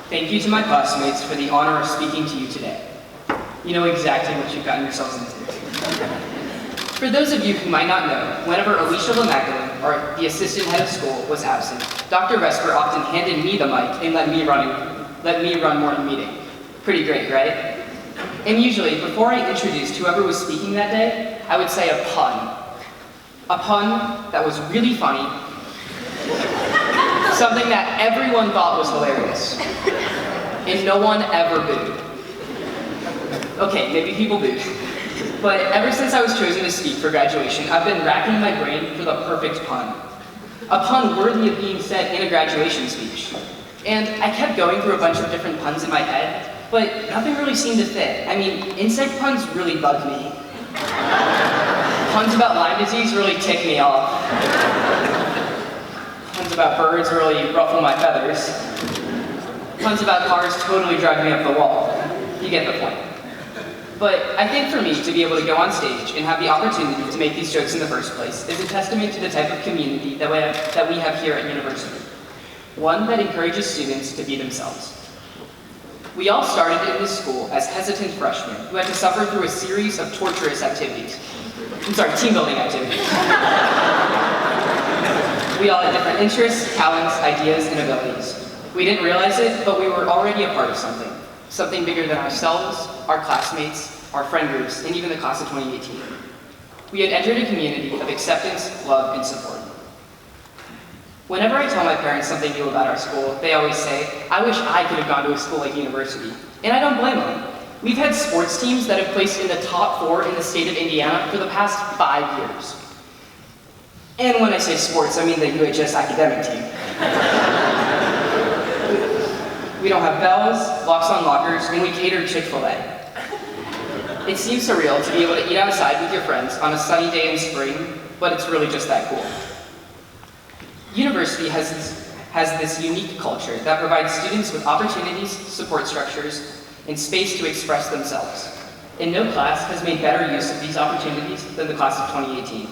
Thank you to my classmates for the honor of speaking to you today. You know exactly what you've gotten yourselves into. For those of you who might not know, whenever Alicia LaMagdalene, or the assistant head of school, was absent, Dr. Vesper often handed me the mic and let me run morning meeting. Pretty great, right? And usually, before I introduced whoever was speaking that day, I would say a pun. A pun that was really funny, something that everyone thought was hilarious, and no one ever booed. Okay, maybe people booed. But ever since I was chosen to speak for graduation, I've been racking my brain for the perfect pun. A pun worthy of being said in a graduation speech. And I kept going through a bunch of different puns in my head, but nothing really seemed to fit. I mean, insect puns really bugged me. Puns about Lyme disease really tick me off. Puns about birds really ruffle my feathers. Puns about cars totally drive me up the wall. You get the point. But I think for me to be able to go on stage and have the opportunity to make these jokes in the first place is a testament to the type of community that we have here at university. One that encourages students to be themselves. We all started in this school as hesitant freshmen who had to suffer through a series of torturous activities. Team building activities. We all had different interests, talents, ideas, and abilities. We didn't realize it, but we were already a part of something. Something bigger than ourselves, our classmates, our friend groups, and even the class of 2018. We had entered a community of acceptance, love, and support. Whenever I tell my parents something new about our school, they always say, I wish I could have gone to a school like university. And I don't blame them. We've had sports teams that have placed in the top 4 in the state of Indiana for the past 5 years. And when I say sports, I mean the UHS academic team. We don't have bells, locks on lockers, and we cater Chick-fil-A. It seems surreal to be able to eat outside with your friends on a sunny day in spring, but it's really just that cool. University has this unique culture that provides students with opportunities, support structures, and space to express themselves. And no class has made better use of these opportunities than the class of 2018.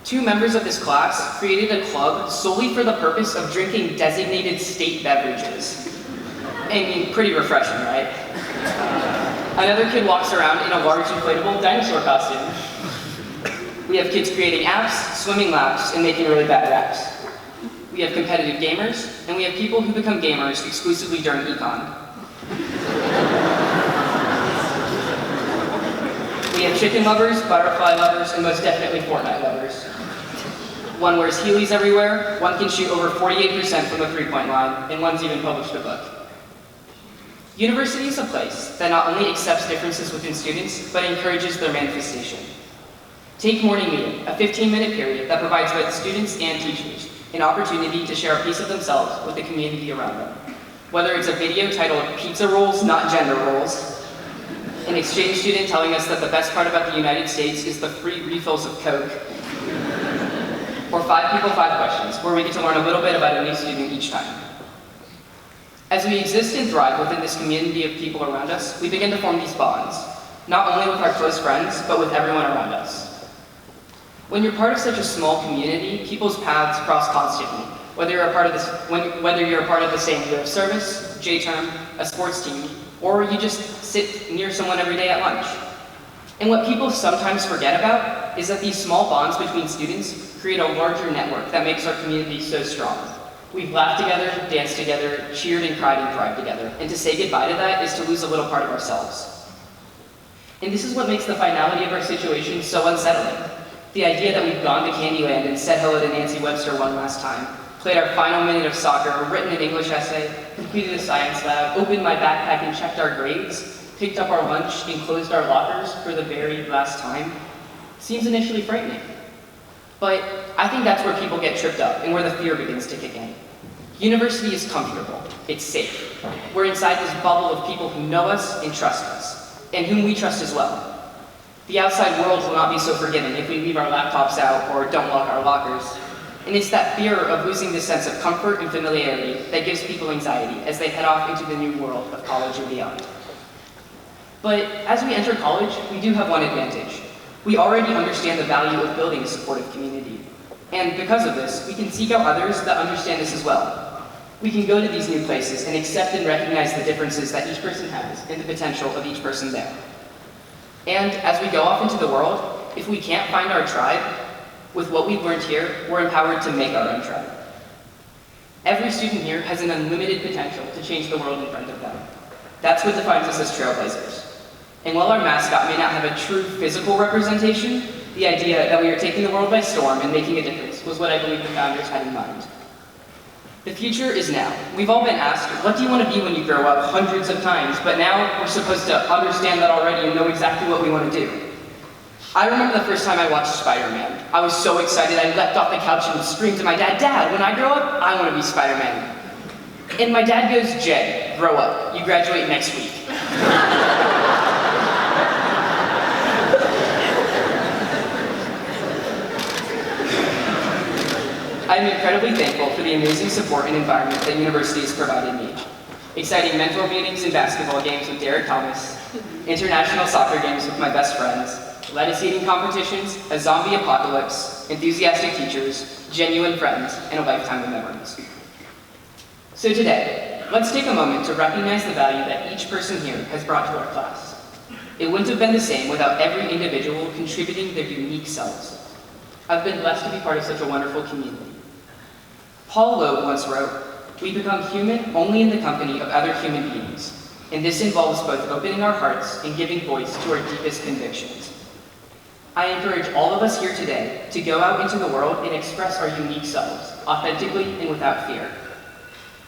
2 members of this class created a club solely for the purpose of drinking designated state beverages. I mean, pretty refreshing, right? Another kid walks around in a large inflatable dinosaur costume. We have kids creating apps, swimming laps, and making really bad raps. We have competitive gamers, and we have people who become gamers exclusively during econ. We have chicken lovers, butterfly lovers, and most definitely Fortnite lovers. One wears Heelys everywhere, one can shoot over 48% from the 3-point line, and one's even published a book. University is a place that not only accepts differences within students, but encourages their manifestation. Take morning meeting, a 15-minute period that provides both students and teachers an opportunity to share a piece of themselves with the community around them. Whether it's a video titled Pizza Rolls, Not Gender Roles, an exchange student telling us that the best part about the United States is the free refills of Coke, or 5 People, 5 Questions, where we get to learn a little bit about a new student each time. As we exist and thrive within this community of people around us, we begin to form these bonds, not only with our close friends, but with everyone around us. When you're part of such a small community, people's paths cross constantly, whether you're a part of the same year of service, J-term, a sports team, or you just sit near someone every day at lunch. And what people sometimes forget about is that these small bonds between students create a larger network that makes our community so strong. We've laughed together, danced together, cheered and cried and thrived together, and to say goodbye to that is to lose a little part of ourselves. And this is what makes the finality of our situation so unsettling. The idea that we've gone to Candyland and said hello to Nancy Webster one last time, played our final minute of soccer, written an English essay, completed a science lab, opened my backpack and checked our grades, picked up our lunch and closed our lockers for the very last time, seems initially frightening. But I think that's where people get tripped up and where the fear begins to kick in. University is comfortable, it's safe. We're inside this bubble of people who know us and trust us, and whom we trust as well. The outside world will not be so forgiving if we leave our laptops out or don't lock our lockers. And it's that fear of losing this sense of comfort and familiarity that gives people anxiety as they head off into the new world of college and beyond. But as we enter college, we do have one advantage. We already understand the value of building a supportive community. And because of this, we can seek out others that understand this as well. We can go to these new places and accept and recognize the differences that each person has and the potential of each person there. And as we go off into the world, if we can't find our tribe, with what we've learned here, we're empowered to make our own tribe. Every student here has an unlimited potential to change the world in front of them. That's what defines us as trailblazers. And while our mascot may not have a true physical representation, the idea that we are taking the world by storm and making a difference was what I believe the founders had in mind. The future is now. We've all been asked, what do you want to be when you grow up, hundreds of times, but now we're supposed to understand that already and know exactly what we want to do. I remember the first time I watched Spider-Man. I was so excited, I leapt off the couch and screamed to my dad, "Dad, when I grow up, I want to be Spider-Man." And my dad goes, "Jay, grow up. You graduate next week." I'm incredibly thankful for the amazing support and environment that university has provided me. Exciting mentor meetings and basketball games with Derek Thomas, international soccer games with my best friends, lettuce eating competitions, a zombie apocalypse, enthusiastic teachers, genuine friends, and a lifetime of memories. So today, let's take a moment to recognize the value that each person here has brought to our class. It wouldn't have been the same without every individual contributing their unique selves. I've been blessed to be part of such a wonderful community. Paul Loeb once wrote, "We become human only in the company of other human beings, and this involves both opening our hearts and giving voice to our deepest convictions." I encourage all of us here today to go out into the world and express our unique selves, authentically and without fear.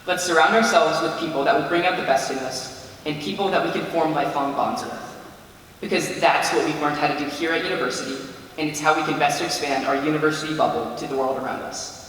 Let's surround ourselves with people that will bring out the best in us, and people that we can form lifelong bonds with. Because that's what we've learned how to do here at university, and it's how we can best expand our university bubble to the world around us.